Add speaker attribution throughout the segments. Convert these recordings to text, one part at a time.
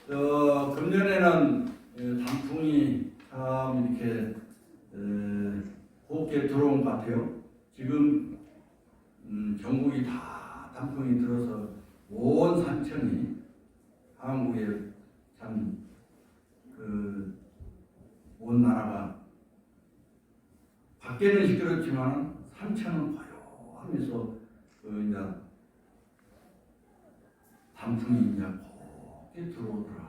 Speaker 1: 금년에는 단풍이 참 이렇게 곱게 들어온 것 같아요. 지금 전국이 다 단풍이 들어서 온 산천이 한국에 참 온 나라가 밖에는 시끄럽지만 산천은 고요하면서 이제 단풍이 이제 곱게 들어오더라.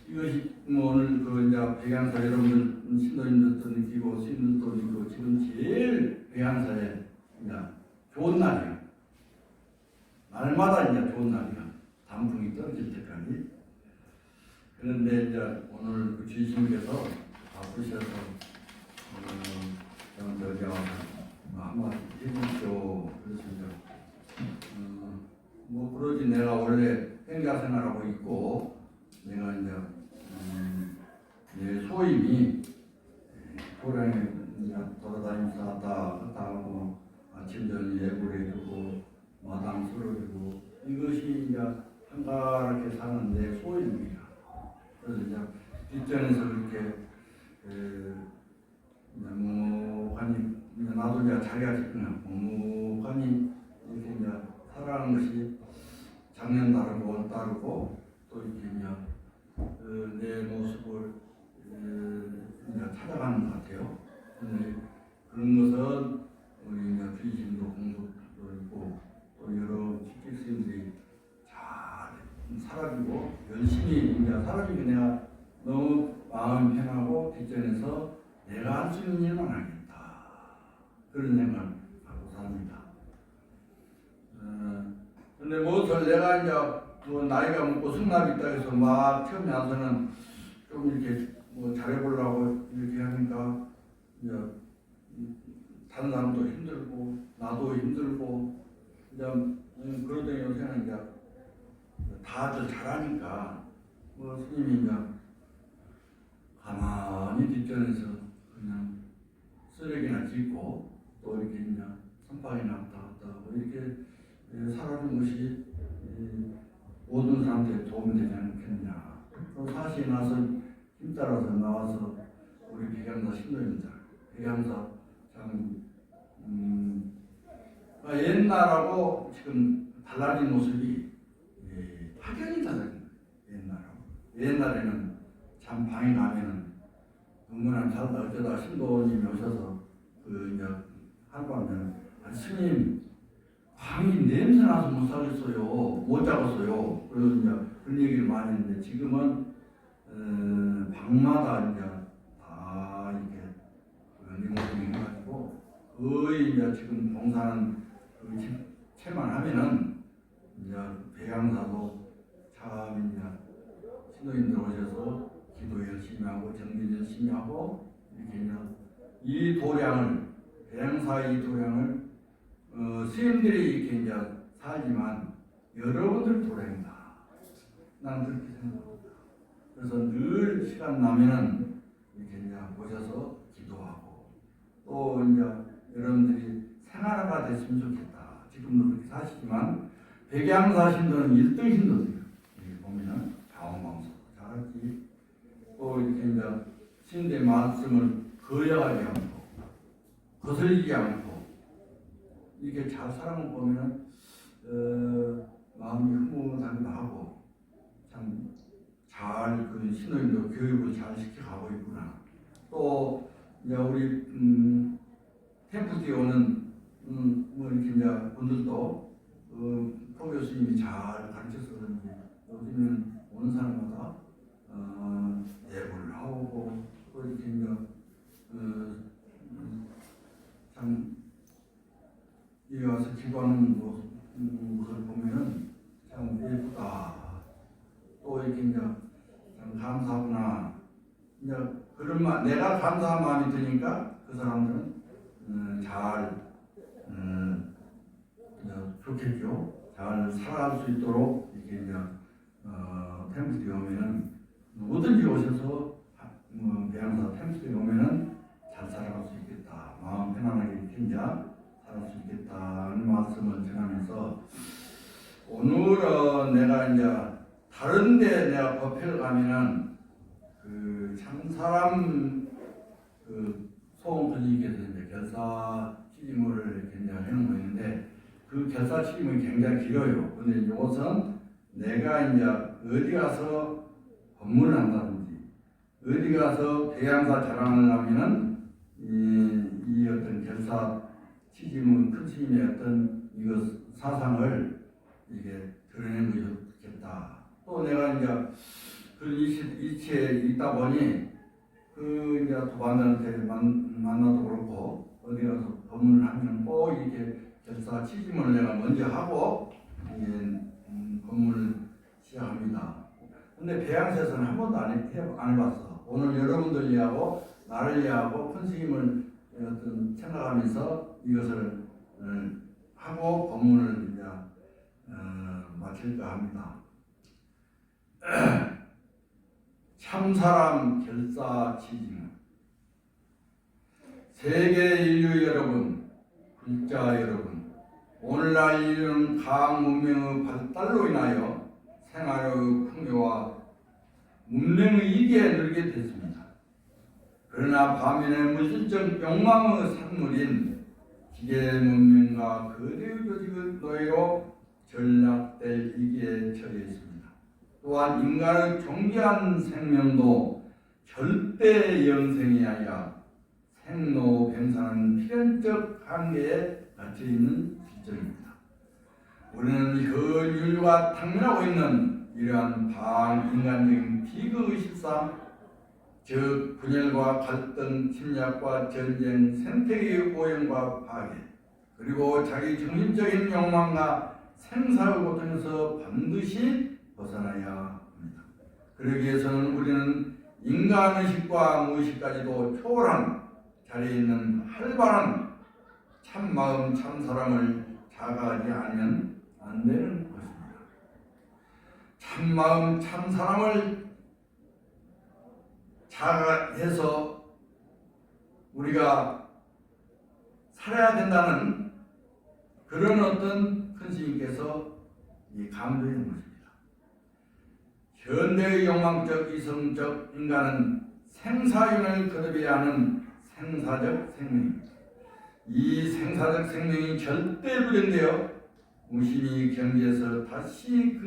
Speaker 1: 이것이 오늘 이제 백양사 여러분들 신도님들도 느끼고 스님들도 느끼고 지금 제일 백양사에 이제 좋은 날이야. 날마다 이제 좋은 날이야. 단풍이 떨어질 때까지. 그런데 이제 오늘 그 주님께서 바쁘셔서 저기 한마디 해주십시오. 그래서 이제 뭐 그러지 내가 원래 행자 생활하고 있고 내가 이제 내 소임이 고향에 이제 돌아다니면서 갔다 하고 아침 저녁 예불 해주고 마당 쓸어주고 이것이 이제 한가롭게 사는 내 소임이야. 그래서 이제 뒷전에서 그렇게 묵묵하니 나도 이제 자기가 지금 묵묵하니 이렇게 이제 살아가는 것이 작년 다르고 올 다르고 또 이렇게 이제 내 모습을 이제 찾아가는 것 같아요. 근데 그런 것은 우리 이제 귀신도 공부도 있고 또 여러 직계 스님들이 잘 살아주고 열심히 이제 살아주기 내가 너무 마음 편하고 뒷전에서 내가 할 수 있는 일만 하겠다 그런 생각을 하고 삽니다. 근데 무엇을 내가 이제 뭐 나이가 먹고 승납이 있다 해서 막 처음에 와서는 좀 이렇게 뭐 잘해보려고 이렇게 하니까 이제 다른 사람도 힘들고 나도 힘들고 이제 그러더니 요새는 이제 다들 잘하니까 뭐 스님이 이제 가만히 뒷전에서 그냥 쓰레기나 짓고 또 이렇게 이제 선박이나 왔다 갔다 하고 이렇게 살아가는 것이 모든 사람들에 도움이 되지 않겠냐. 또 사실 나서 힘 따라서 나와서 우리 백양사 신도입니다. 백양사 참 옛날하고 지금 달라진 모습이 확연히 달라진 거예요. 옛날에는 참 방에 가면은 은근한 잘다 어쩌다 신도님이 오셔서 이제 하루밤에는 스님 방이 냄새나서 못 살겠어요. 못 잡았어요. 그래서 이제 그런 얘기를 많이 했는데 지금은 방마다 이제 다 이렇게 리모델링 해가지고 거의 이제 지금 봉사는 채만 하면은 이제 백양사도 참 이제 신도님들 오셔서 기도 열심히 하고 정진 열심히 하고 이렇게 이제 이 도량을 백양사의 이 도량을 스님들이 이렇게 이제 살지만 여러분들 도량이다. 나는 그렇게 생각합니다. 그래서 늘 시간 나면은 이렇게 이제 오셔서 기도하고 또 이제 여러분들이 생활화가 됐으면 좋겠다. 지금도 그렇게 사시지만 백양사 신도는 1등 신도들이에요. 여기 보면은 자원방송 잘하지. 또 이렇게 이제 신대 말씀을 거역하지 않고 거슬리지 않고 이렇게 잘 살아온 보면은 마음이 흐뭇하기도 하고 참 잘 그 신도님도 교육을 잘 시켜가고 있구나. 또 이제 우리 템플에 오는 뭐 이렇게 이제 분들도 포 교수님이 잘 가르쳐서 그런지 요즘은 오는 사람마다 예불을 하고 또 이렇게 이제 참 여기 와서 기도하는 모습을 보면은 참 예쁘다. 또 이렇게 이제 참 감사하구나. 이제 그런 내가 감사한 마음이 드니까 그 사람들은 잘 좋겠죠. 잘 살아갈 수 있도록 이렇게 이제 템플에 오면은 누구든지 오셔서 배양사 템플에 오면은 잘 살아갈 수 있겠다. 마음 편안하게 이렇게 이제 살아갈 수 있겠다는 말씀을 전하면서 오늘은 내가 이제 다른데 내가 법회를 가면은 그 참사람 그 소원권님께서 이제 결사 취임을 이렇게 이제 하는 거 있는데 그 결사 취임이 굉장히 길어요. 근데 이것은 내가 이제 어디 가서 법문을 한다든지 어디 가서 배양사 자랑을 하면은 이 어떤 결사 취임은 큰 스님의 어떤 이것 사상을 이게 드러낸 것이 좋겠다. 또 내가 이제 그 이치에 있다 보니 그 이제 도반들한테 만나도 그렇고 어디 가서 법문을 하면 꼭 이렇게 결사 취임을 내가 먼저 하고 법문을 시작합니다. 근데 배양사에서는 한 번도 안 해봤어. 오늘 여러분들 이해하고 나를 이해하고 큰 스님을 어떤 생각하면서 이것을 하고 법문을 이제 마칠까 합니다. 참사람 결사 취임. 세계 인류 여러분, 불자 여러분, 오늘날 인류는 과학 문명의 발달로 인하여 생활의 풍요와 문명의 이기에 늘게 됐습니다. 그러나 반면에 물질적 욕망의 산물인 기계 문명과 거대의 조직의 노예로 전락될 이기에 처해 있습니다. 또한 인간의 존귀한 생명도 절대 영생이 아니라 생로병사는 필연적 한계에 갇혀 있는 실정입니다. 우리는 그 인류가 당면하고 있는 이러한 반인간적인 비극의 실상, 즉 분열과 갈등, 침략과 전쟁, 생태계의 오염과 파괴, 그리고 자기 정신적인 욕망과 생사의 고통에서 반드시 벗어나야 합니다. 그러기 위해서는 우리는 인간의식과 무의식까지도 초월한 자리에 있는 활발한 참마음 참사람을 자각하지 않으면 안 되는 것입니다. 참마음 참사람을 자각해서 우리가 살아야 된다는 그런 어떤 큰 스님께서 강조하는 것입니다. 현대의 욕망적 이성적 인간은 생사윤을 거듭해야 하는 생사적 생명입니다. 이 생사적 생명이 절대 부정되어 무심히 경지에서 다시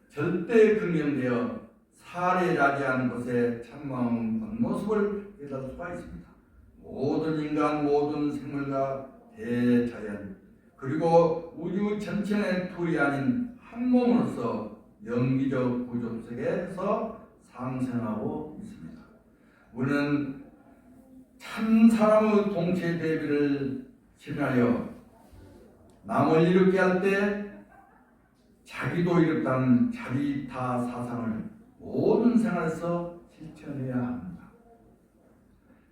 Speaker 1: 절대 긍정되어 살해라지한 곳에 참마음 본 모습을 깨달을 수가 있습니다. 모든 인간, 모든 생물과 대자연, 그리고 우주 전체의 둘이 아닌 한 몸으로서 영기적 구조 속에서 상생하고 있습니다. 우리는 참 사람의 동체 대비를 실현하여 남을 이롭게 할 때 자기도 이롭다는 자기타 사상을 모든 생활에서 실천해야 합니다.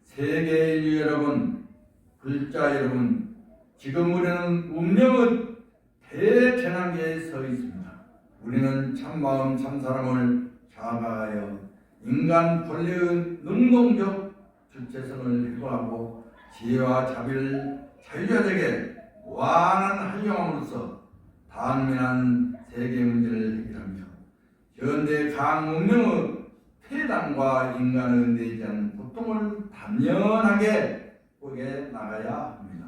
Speaker 1: 세계 인류 여러분, 불자 여러분, 지금 우리는 운명의 대전환기에 서 있습니다. 우리는 참마음 참사람을 자각하여 인간 본래의 능동적 주체성을 회복하고 지혜와 자비를 자유자재게 무한한 활용함으로써 단면한 세계 문제를 해결하며 현대 강문명의 폐단과 인간의 내재한 고통을 단연하게 보게 나가야 합니다.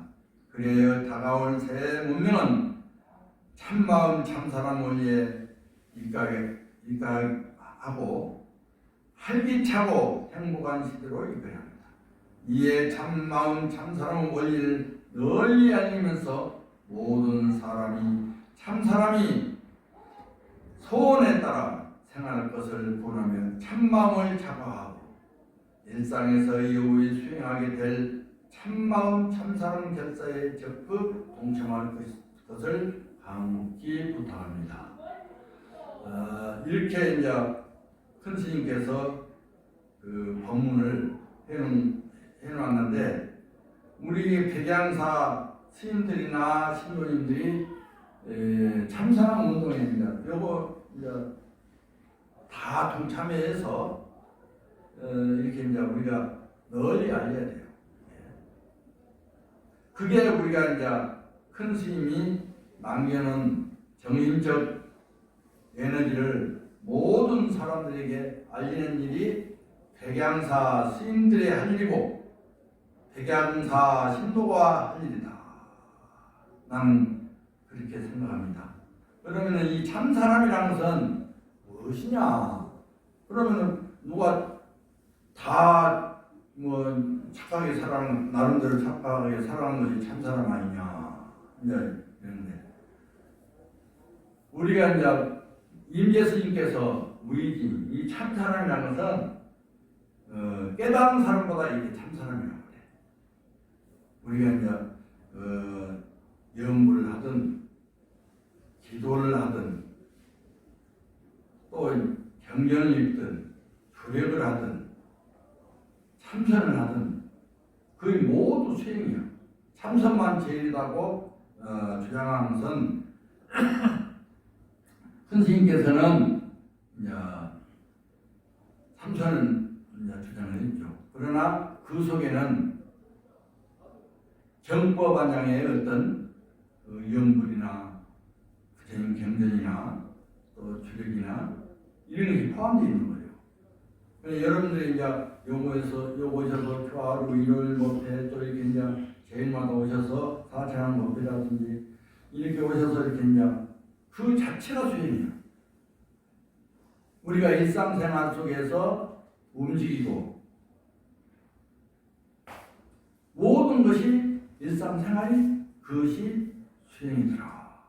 Speaker 1: 그래야 다가올 새 문명은 참마음 참사람을 위해 입각하고 활기차고 행복한 시대로 이끌어야 합니다. 이에 참마음 참사람의 원리를 널리 알리면서 모든 사람이 참사람이 소원에 따라 생활할 것을 권하며 참마음을 자각하고 일상에서 여우에 수행하게 될 참마음 참사람 결사에 적극 동참할 것을 강히 부탁합니다. 이렇게 이제 큰 스님께서 그 법문을 해놓았는데 우리 백양사 스님들이나 신도님들이 참사랑 운동회입니다. 요거 이제 다 동참해서 이렇게 이제 우리가 널리 알려야 돼요. 그게 우리가 이제 큰 스님이 남겨놓은 정신적 에너지를 사람들에게 알리는 일이 백양사 스님들의 할 일이고 백양사 신도가 할 일이다. 나는 그렇게 생각합니다. 그러면 이 참사람이라는 것은 무엇이냐? 그러면 누가 다 뭐 착하게 살아가는, 나름대로 착하게 살아가는 것이 참사람 아니냐? 이제 이런데 우리가 이제 임재 스님께서 무의지 이 참사람이라는 것은 깨달은 사람보다 이게 참사람이라고 그래. 우리가 이제 염불을 하든 기도를 하든 또 경전을 읽든 주력을 하든 참선을 하든 거의 모두 수행이야. 참선만 제일이라고 주장하는 것은 선생님께서는 이제 참선을 이제 주장을 했죠. 그러나 그 속에는 정법안장의 어떤 염불이나 부처님 경전이나 또 주력이나 이런 것이 포함되어 있는 거예요. 그래서 여러분들이 이제 요거에서 오셔서 하루 일요일 법회 또 이렇게 이제 제일마다 오셔서 사창한 법회라든지 이렇게 오셔서 이렇게 이제 그 자체가 수행이에요. 우리가 일상생활 속에서 움직이고 모든 것이 일상생활이 그것이 수행이더라.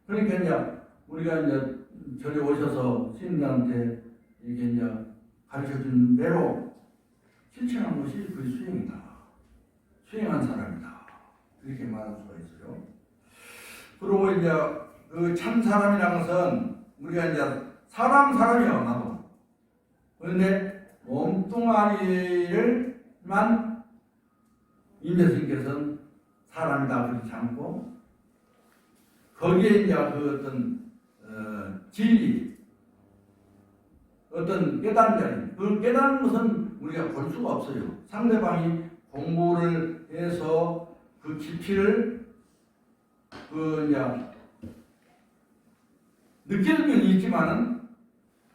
Speaker 1: 그러니까 이제 우리가 이제 절에 오셔서 스님들한테 이렇게 이제 가르쳐준 대로 실천한 것이 그 수행이다. 수행한 사람이다. 그렇게 말할 수가 있어요. 그리고 이제 그 참 사람이라는 것은 우리가 이제 사람이야 나도. 그런데 몸뚱아리를만 임재스님께서는 사람이다 그렇지 않고 거기에 이제 그 어떤 진리, 어떤 깨달은 자리, 그 깨달은 것은 우리가 볼 수가 없어요. 상대방이 공부를 해서 그 깊이를 그 이제 느끼는 건 있지만은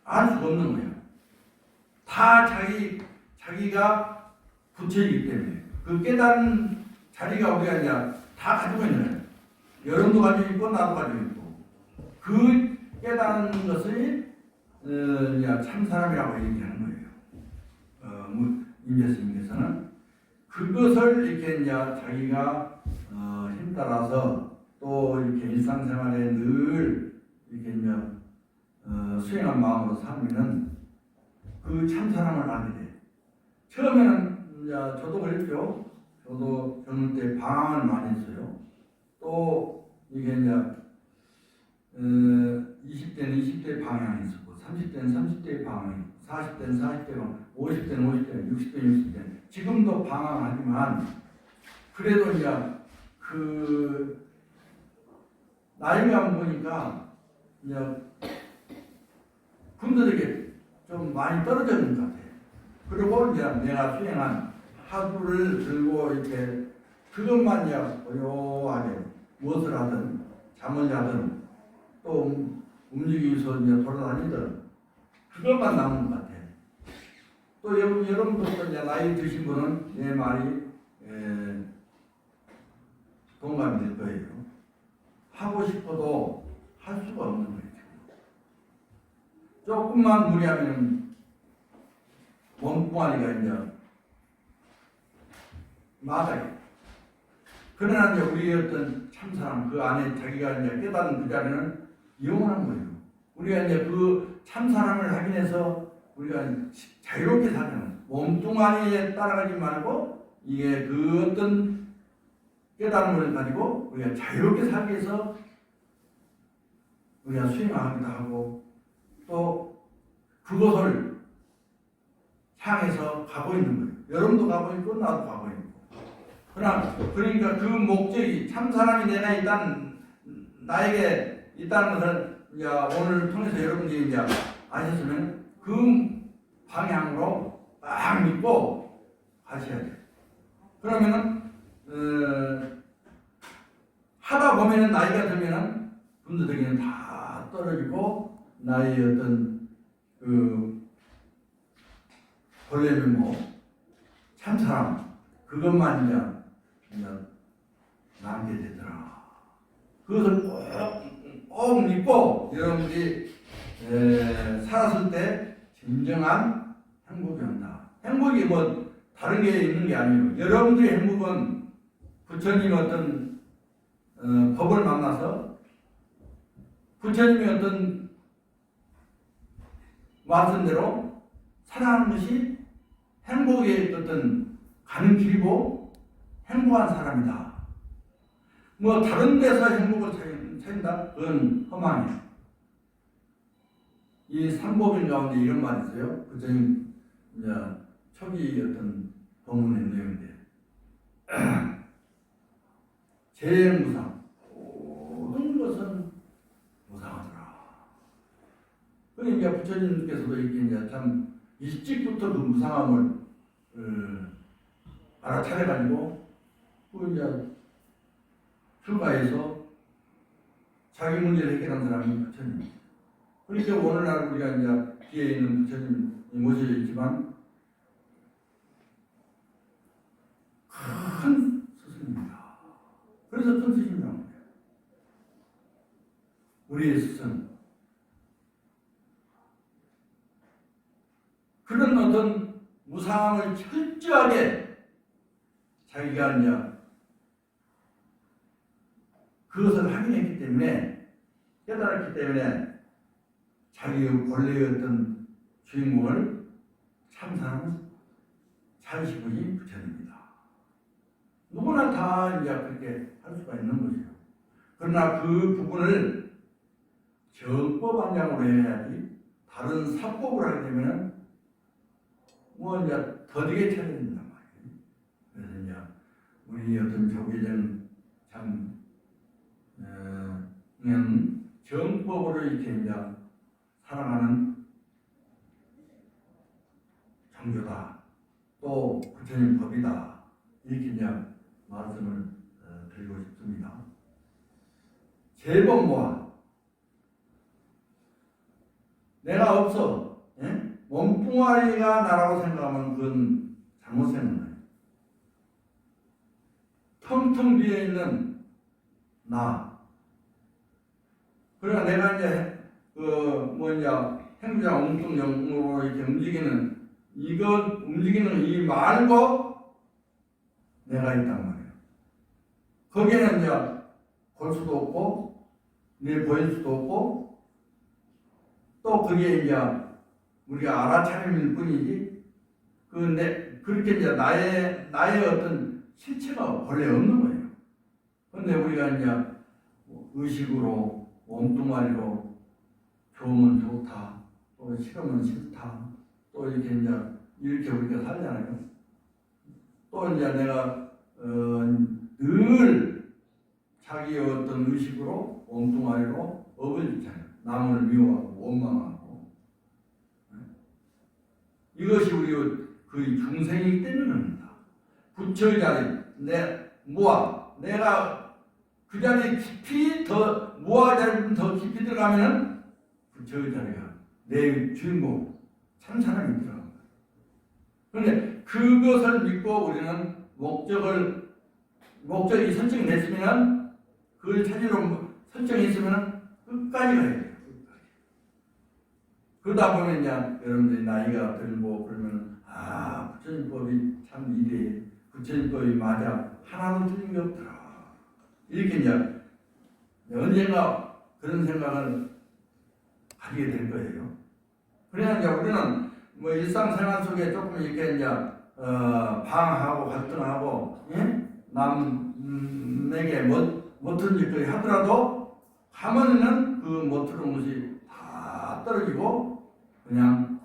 Speaker 1: 알 수가 없는 거예요. 다 자기가 부처이기 때문에 그 깨달은 자리가 우리가 이제 다 가지고 있는 거예요. 여러분도 가지고 있고 나도 가지고 있고 그 깨달은 것을 참 사람이라고 얘기하는 거예요. 임재스님께서는 그것을 이렇게 이제 자기가 힘 따라서 또 이렇게 일상생활에 늘 이렇게 이제 수행한 마음으로 살면은 그 참 사람을 알게 돼. 처음에는 이제 저도 그랬죠. 저도 젊을 때 방황을 많이 했어요. 또 이게 이제 20대는 20대 방향이 있었고 30대는 30대의 방향이 있고 40대는 40대 방향, 50대는 50대, 60대는 60대. 지금도 방황하지만 그래도 이제 그 나이가 보니까 이제 분들에게 좀 많이 떨어지는 것 같아요. 그리고 이제 내가 수행한 화두를 들고 이렇게 그것만 이제 고요하게 무엇을 하든 잠을 자든 또 움직이면서 이제 돌아다니든 그것만 남은 것 같아요. 또 여러분들도 이제 나이 드신 분은 내 말이 동감이 될 거예요. 하고 싶어도 할 수가 없는 거예요. 조금만 무리하면 몸뚱아리가 이제 맞아요. 그러나 이제 우리의 어떤 참사람 그 안에 자기가 이제 깨닫는 그 자리는 영원한 거예요. 우리가 이제 그 참사람을 하기 위해서 우리가 자유롭게 살아가는 몸뚱아리에 따라가지 말고 이게 그 어떤 깨달음을 가지고 우리가 자유롭게 살기 위해서 우리가 수행하기도 하고 또 그것을 향해서 가고 있는 거예요. 여러분도 가고 있고 나도 가고 있고. 그러니까 그 목적이 참 사람이 내가 일단 나에게 있다는 것을 이제 오늘 통해서 여러분들이 이제 아셨으면 그 방향으로 딱 믿고 가셔야 돼요. 그러면은 하다 보면은 나이가 들면은 분들에게는 다 떨어지고 나의 어떤 그 본래는 뭐 참사람 그것만 이제 남게 되더라. 그것을 꼭 믿고 여러분들이 살았을 때 진정한 행복이 온다. 행복이 뭐 다른 게 있는 게 아니고 여러분들의 행복은 부처님 어떤 법을 만나서 부처님이 어떤 말씀대로 살아가는 것이 행복의 어떤 가는 길이고 행복한 사람이다. 뭐 다른 데서 행복을 찾는다? 그건 허망이에요. 이 삼법인 가운데 이런 말이 있어요. 부처님 이제 초기 어떤 법문의 내용인데 재무상 모든 것은 무상하더라. 그러니까 부처님께서도 이제 참 일찍부터 그 무상함을 알아차려가지고 그 이제 출가해서 자기 문제를 해결한 사람이 부처님. 그러니까 오늘날 우리가 이제 뒤에 있는 부처님이 모셔져 있지만 큰 스승입니다. 그래서 큰 스승이라고 해요. 우리의 스승. 그런 어떤 무상함을 철저하게 자기가 이제 그것을 확인했기 때문에 깨달았기 때문에 자기의 본래의 어떤 주인공을 참 사람은 자기 분이 부처님입니다. 누구나 다 이제 그렇게 할 수가 있는 것이죠. 그러나 그 부분을 정법 안장으로 해야지 다른 사법을 하게 되면 뭐 이제 더디게 쳐야 된단 말이에요. 그래서 이제 우리 어떤 조계전 참 정법으로 이렇게 이제 살아가는 종교다. 또 부처님 법이다. 이렇게 이제 말씀을 드리고 싶습니다. 재범모아 내가 없어. 예? 몸뚱아리가 나라고 생각하면 그건 잘못 생각나요. 텅텅 비어 있는 나. 그러나 내가 이제 행자 엉뚱영으로 이렇게 움직이는 이 말고 내가 있단 말이에요. 거기에는 이제 볼 수도 없고 내 보일 수도 없고 또 그게 이제 우리가 알아차릴 뿐이지 그렇게 이제 나의 어떤 실체가 본래 없는 거예요. 그런데 우리가 이제 의식으로 몸뚱아리로 좋으면 좋다, 또 싫으면 싫다, 또 이렇게 이제 우리가 살잖아요. 또 이제 내가 늘 자기의 어떤 의식으로 몸뚱아리로 업을 짓잖아요. 남을 미워하고 원망하고. 이것이 우리 그 중생이기 때문입니다. 부처의 자리, 내가 그 자리에 깊이 더 무아 자리에 더 깊이 들어가면은 부처의 자리가 내 주인공 참 사람이 들어갑니다. 그런데 그것을 믿고 우리는 목적이 설정이 됐으면 그걸 찾으러 설정이 있으면 끝까지 가야 돼요. 그러다 보면 이제 여러분들이 나이가 들고 그러면 부처님 법이 참 이래. 부처님 법이 맞아. 하나도 틀린 게 없더라. 이렇게 이제 언젠가 그런 생각을 가지게 될 거예요. 그래야 이제 우리는 뭐 일상생활 속에 조금 이렇게 이제 방황하고 갈등하고 남에게 못한 짓거리 하더라도 가만히는 그 못하는 것이 다 떨어지고 그냥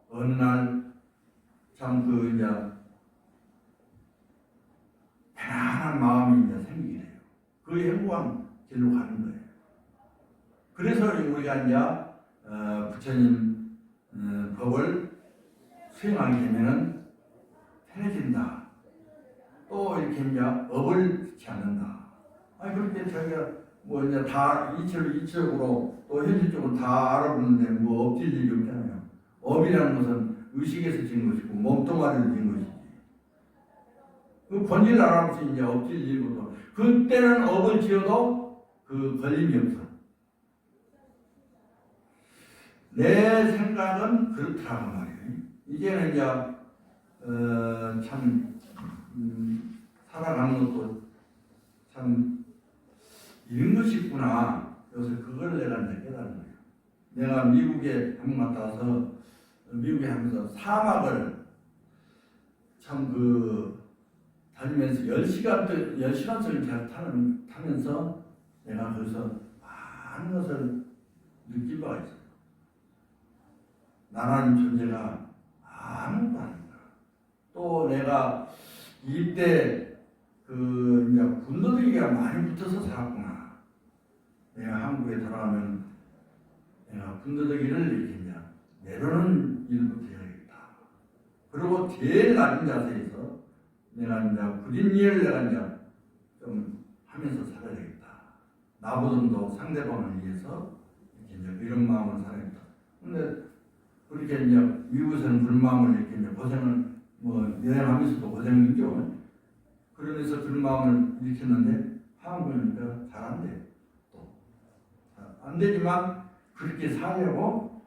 Speaker 1: 어느 날 참 그 이제 편안한 마음이 이제 생기게 돼요. 그 행복한 길로 가는 거예요. 그래서 우리가 이제 부처님 법을 수행하게 되면은 편해진다. 또 이렇게 이제 업을 짓지 않는다. 그렇게 자기가 뭐 이제 다 이치적으로 또 현실적으로 다 알아보는데 뭐 엎질 일이 없잖아요. 업이라는 것은 의식에서 진 것이고 몸뚱아리로 진 것이지. 그 본질 알아보시 이제 업질 일부터 그때는 업을 지어도 그 걸림이 없어. 내 생각은 그렇다고 말이에요. 이제는 이제 참 살아가는 것도 참 이런 것이 있구나. 그래서 그걸 내가 이제 깨달은 거예요. 내가 미국에 한 번 갔다 와서 미국에 하면서 사막을 참 다니면서 10시간짜리 타면서 내가 거기서 많은 것을 느낄 바가 있어요. 나라는 존재가 아무것도 아닙니다. 또 내가 이때 이제 군더더기가 많이 붙어서 살았구나. 내가 한국에 돌아가면 내가 군더더기를 이렇게 이제 내려놓는 일부터 해야겠다. 그리고 제일 낮은 자세에서 내가 이제 굳은 일을 내가 이제 좀 하면서 살아야 되겠다. 나보다도 상대방을 위해서 이렇게 이제 이런 마음으로 살아야겠다. 근데 그렇게 이제 미국에서는 불마음을 이렇게 이제 고생을 여행하면서도 고생이죠. 그러면서 그런 마음을 일으켰는데 한국이니까 잘 안 돼. 또 안 되지만 그렇게 살려고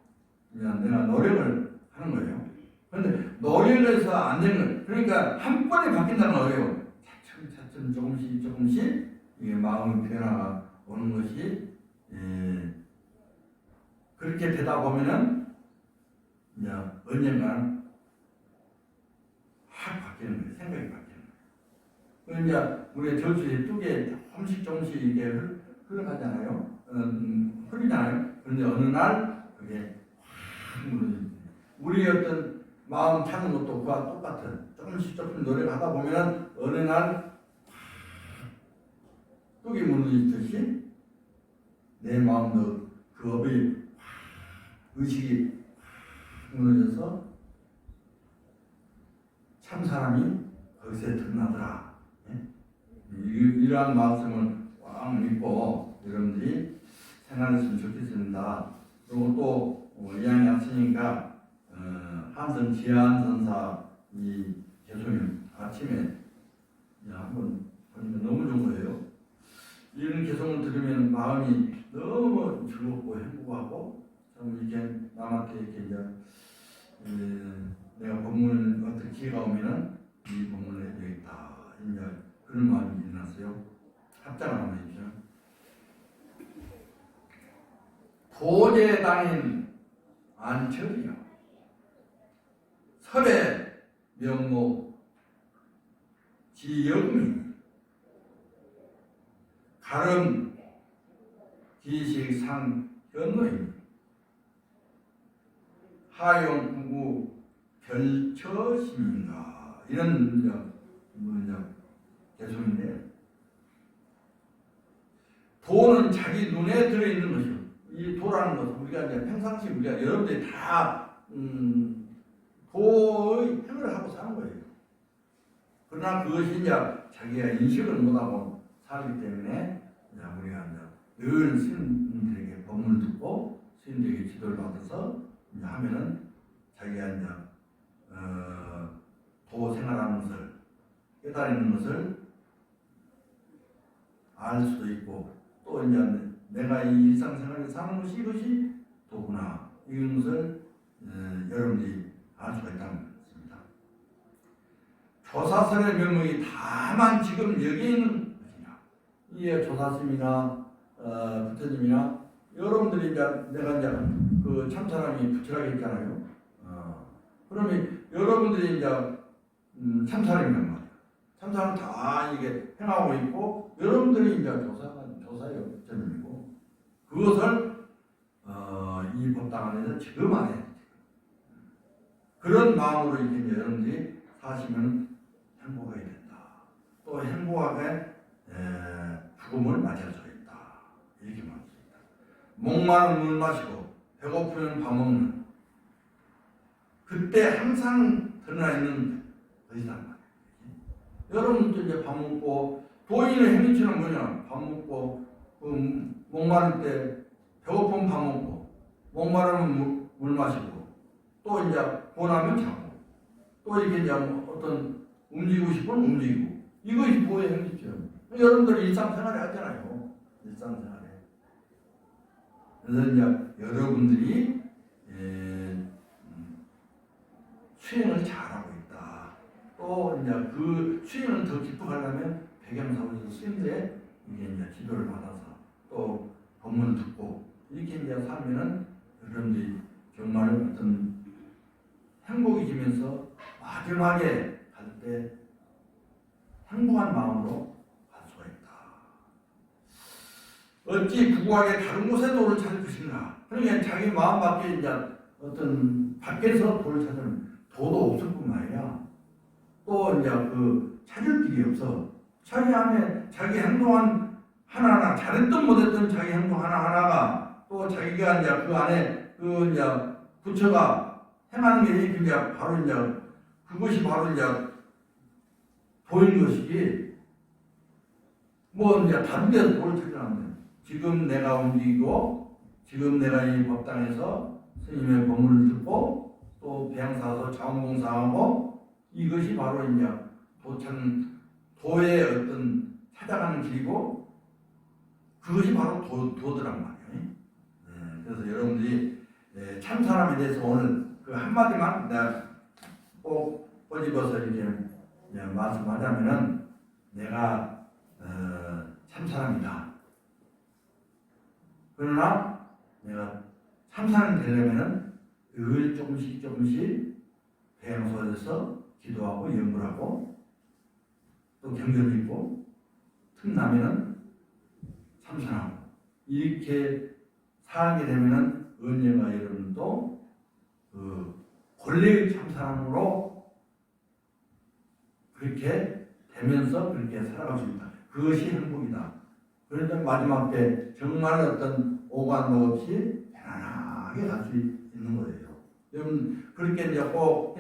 Speaker 1: 그냥 내가 노력을 하는 거예요. 그런데 노력을 해서 안 되는 거예요. 그러니까 한 번에 바뀐다는 거예요. 차츰 조금씩 이게 마음의 변화가 오는 것이 그렇게 되다 보면은 이제 언젠가는 확 바뀌는 거예요. 생각이 바뀌는 거예요. 이제 우리의 저주의 뚝에 조금씩 이게 흘러가잖아요. 흐르잖아요. 그런데 어느 날 그게 확 무너져요. 우리 어떤 마음 찾는 것도 그와 똑같은 조금 노력하다 보면 어느 날 뚝이 무너지듯이 내 마음도 그 업이 의식이 무너져서 참 사람이 거기서 드러나더라. 이러한 말씀을 꽉 믿고 여러분들이 생활했으면 좋겠습니다. 그리고 또 이왕이 왔으니까 한선 지한선사 이 개송이 아침에 한번 보니까 너무 좋은 거예요. 이런 개송을 들으면 마음이 너무 즐겁고 행복하고 참 이렇게 남한테 이렇게 이제 내가 법문을 어떤 기회가 오면은 이 법문을 해야 되겠다. 이제 그런 마음이 일어났어요. 합장을 한번 해주죠. 도제당인 안철이요. 설의 명목 지영미 가름 기식상 현노입니다. 하용구구 별처심인가 이런 개성인데 도는 자기 눈에 들어있는 것이요. 이 도라는 것은 우리가 이제 평상시 우리가 여러분들이 다 도의 행을 하고 사는 거예요. 그러나 그것이 이제 자기가 인식을 못하고 살기 때문에 우리가 이제 늘 스님들에게 법문을 듣고 스님들에게 지도를 받아서 이제 하면은 자기가 이제 도 생활하는 것을 깨달는 것을 알 수도 있고 또 이제 내가 이 일상생활에 사는 것이 이것이 도구나 이런 것을 여러분들이 알 수가 있다는 것입니다. 조사설의 면목이 다만 지금 여기 있는 것이냐 이게 조사스님이나 부처님이나 여러분들이 이제 내가 이제 그 참사람이 부처라고 했잖아요. 그러면 여러분들이 이제 참사람이란 말이에요. 참사람 다 이게 행하고 있고 여러분들이 이제 조사예요. 부처님이고 그것을 이 법당 안에서 지금 안에 그런 마음으로 이제 여러분들이 사시면 행복하게 된다. 또 행복하게 죽음을 맞이할 수 있다. 이렇게 말합니다. 목마른 물 마시고 배고프면 밥 먹는 그때 항상 드러나 있는 것이란 말이에요. 여러분도 이제 밥 먹고 도인의 행위처럼 뭐냐 밥 먹고 목마를 때 배고프면 밥 먹고 목마르면 물 마시고 또 이제 원하면 자고, 또 이렇게 이제 어떤 움직이고 싶으면 움직이고, 이것이 부의 행위죠. 여러분들 일상생활에 하잖아요. 일상생활에. 그래서 이제 여러분들이 수행을 잘하고 있다. 또 이제 그 수행을 더 깊어가려면 백양사원에서 스님들의 이게 이제 지도를 받아서 또 법문을 듣고 이렇게 이제 살면은 여러분들이 정말 어떤 행복해지면서 마지막에 갈 때 행복한 마음으로 갈 수가 있다. 어찌 부구하게 다른 곳에 도를 찾을 것인가? 그러니까 자기 마음 밖에 이제 어떤 밖에서 도를 찾으면 도도 없을 뿐만 아니라 또 이제 그 찾을 길이 없어. 자기 안에 자기 행동한 하나하나 잘했든 못했든 자기 행동 하나하나가 또 자기가 이제 그 안에 그 이제 부처가 행하는 게 이제 바로 이제 그것이 바로 이제 도인 것이지 뭐 이제 다른 데서 도를 찾으라는데 지금 내가 움직이고 지금 내가 이 법당에서 스님의 법문을 듣고 또 배양사서 자원봉사하고 이것이 바로 이제 도의 어떤 찾아가는 길이고 그것이 바로 도더란 말이에요. 그래서 여러분들이 참 사람에 대해서 오늘 그 한마디만 내가 꼭 꼬집어서 이렇게 말씀하자면은 내가 참 사람이다. 그러나 내가 참 사람이 되려면은 늘 조금씩 배양소에서 기도하고 연구를 하고 또 경전을 읽고 틈나면은 참선하고 이렇게 살게 되면은 언젠가 여러분도 그 본래의 참사람으로 그렇게 되면서 그렇게 살아갈 수 있다. 그것이 행복이다. 그런데 마지막 때 정말 어떤 오간도 없이 편안하게 갈 수 있는 거예요. 여러분 그렇게 이제 꼭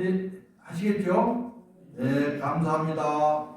Speaker 1: 하시겠죠? 네, 감사합니다.